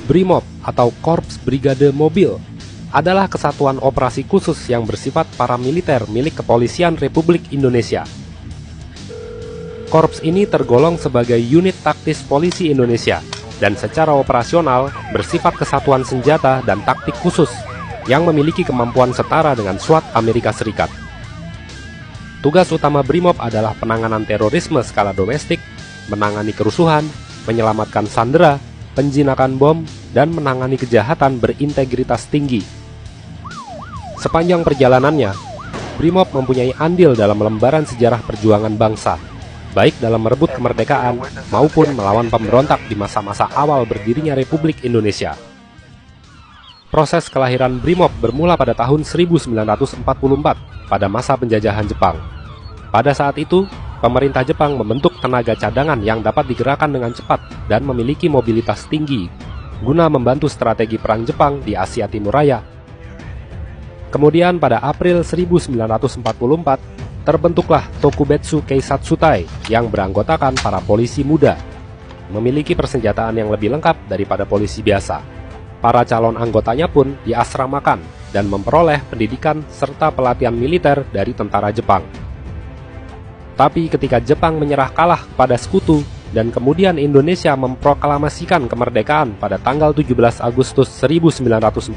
BRIMOB atau Korps Brigade Mobil adalah kesatuan operasi khusus yang bersifat paramiliter milik Kepolisian Republik Indonesia. Korps ini tergolong sebagai unit taktis polisi Indonesia dan secara operasional bersifat kesatuan senjata dan taktik khusus yang memiliki kemampuan setara dengan SWAT Amerika Serikat. Tugas utama BRIMOB adalah penanganan terorisme skala domestik, menangani kerusuhan, menyelamatkan sandera, penjinakan bom, dan menangani kejahatan berintegritas tinggi. Sepanjang perjalanannya, BRIMOB mempunyai andil dalam lembaran sejarah perjuangan bangsa, baik dalam merebut kemerdekaan maupun melawan pemberontak di masa-masa awal berdirinya Republik Indonesia. Proses kelahiran BRIMOB bermula pada tahun 1944 pada masa penjajahan Jepang. Pada saat itu, pemerintah Jepang membentuk tenaga cadangan yang dapat digerakkan dengan cepat dan memiliki mobilitas tinggi guna membantu strategi perang Jepang di Asia Timur Raya. Kemudian pada April 1944, terbentuklah Tokubetsu Keisatsutai yang beranggotakan para polisi muda, memiliki persenjataan yang lebih lengkap daripada polisi biasa. Para calon anggotanya pun diasramakan dan memperoleh pendidikan serta pelatihan militer dari tentara Jepang. Tapi ketika Jepang menyerah kalah kepada sekutu dan kemudian Indonesia memproklamasikan kemerdekaan pada tanggal 17 Agustus 1945,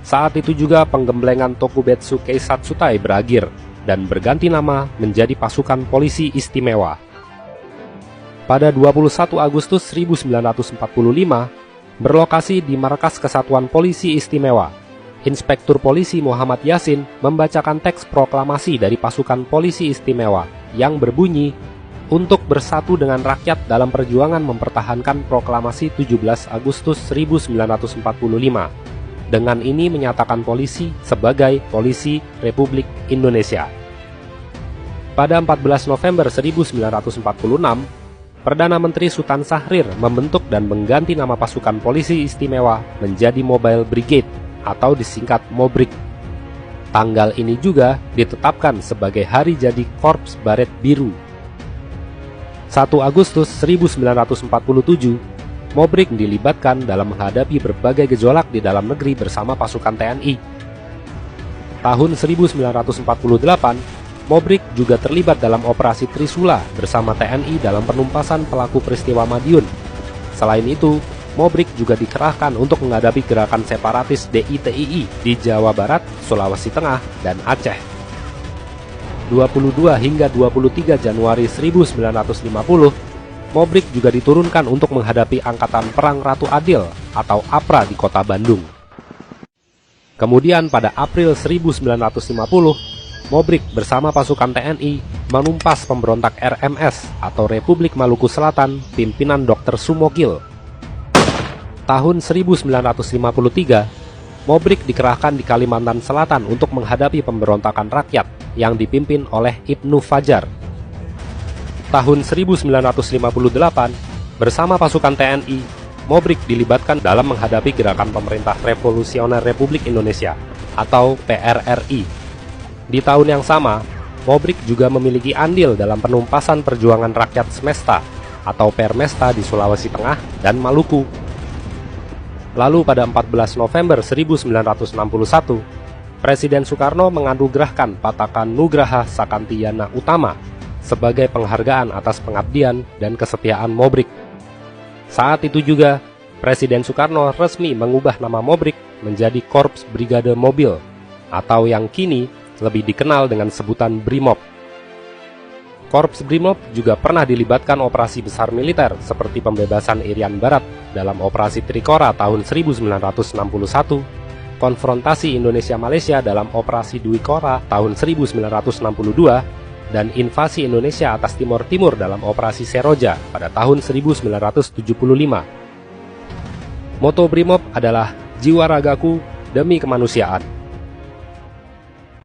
saat itu juga penggemblengan Tokubetsu Keisatsutai berakhir dan berganti nama menjadi Pasukan Polisi Istimewa. Pada 21 Agustus 1945, berlokasi di Markas Kesatuan Polisi Istimewa, Inspektur Polisi Muhammad Yasin membacakan teks proklamasi dari Pasukan Polisi Istimewa yang berbunyi untuk bersatu dengan rakyat dalam perjuangan mempertahankan proklamasi 17 Agustus 1945. Dengan ini menyatakan polisi sebagai Polisi Republik Indonesia. Pada 14 November 1946, Perdana Menteri Sultan Syahrir membentuk dan mengganti nama pasukan polisi istimewa menjadi Mobile Brigade atau disingkat MOBRIG. Tanggal ini juga ditetapkan sebagai hari jadi Korps Baret Biru. 1 Agustus 1947, MOBRIG dilibatkan dalam menghadapi berbagai gejolak di dalam negeri bersama pasukan TNI. Tahun 1948, MOBRIG juga terlibat dalam operasi Trisula bersama TNI dalam penumpasan pelaku peristiwa Madiun. Selain itu, MOBRIG juga dikerahkan untuk menghadapi gerakan separatis DITII di Jawa Barat, Sulawesi Tengah, dan Aceh. 22 hingga 23 Januari 1950, MOBRIG juga diturunkan untuk menghadapi Angkatan Perang Ratu Adil atau APRA di kota Bandung. Kemudian pada April 1950, MOBRIG bersama pasukan TNI menumpas pemberontak RMS atau Republik Maluku Selatan pimpinan Dr. Sumogil. Tahun 1953, MOBRIG dikerahkan di Kalimantan Selatan untuk menghadapi pemberontakan rakyat yang dipimpin oleh Ibnu Fajar. Tahun 1958, bersama pasukan TNI, MOBRIG dilibatkan dalam menghadapi gerakan Pemerintah Revolusioner Republik Indonesia atau PRRI. Di tahun yang sama, MOBRIG juga memiliki andil dalam penumpasan perjuangan rakyat Semesta atau Permesta di Sulawesi Tengah dan Maluku. Lalu pada 14 November 1961, Presiden Soekarno menganugerahkan Patakan Nugraha Sakantiyana Utama sebagai penghargaan atas pengabdian dan kesetiaan MOBRIG. Saat itu juga, Presiden Soekarno resmi mengubah nama MOBRIG menjadi Korps Brigade Mobil, atau yang kini lebih dikenal dengan sebutan BRIMOB. Korps BRIMOB juga pernah dilibatkan operasi besar militer seperti pembebasan Irian Barat dalam operasi Trikora tahun 1961, konfrontasi Indonesia-Malaysia dalam operasi Dwi Kora tahun 1962, dan invasi Indonesia atas Timor Timur dalam operasi Seroja pada tahun 1975. Moto BRIMOB adalah jiwa ragaku demi kemanusiaan.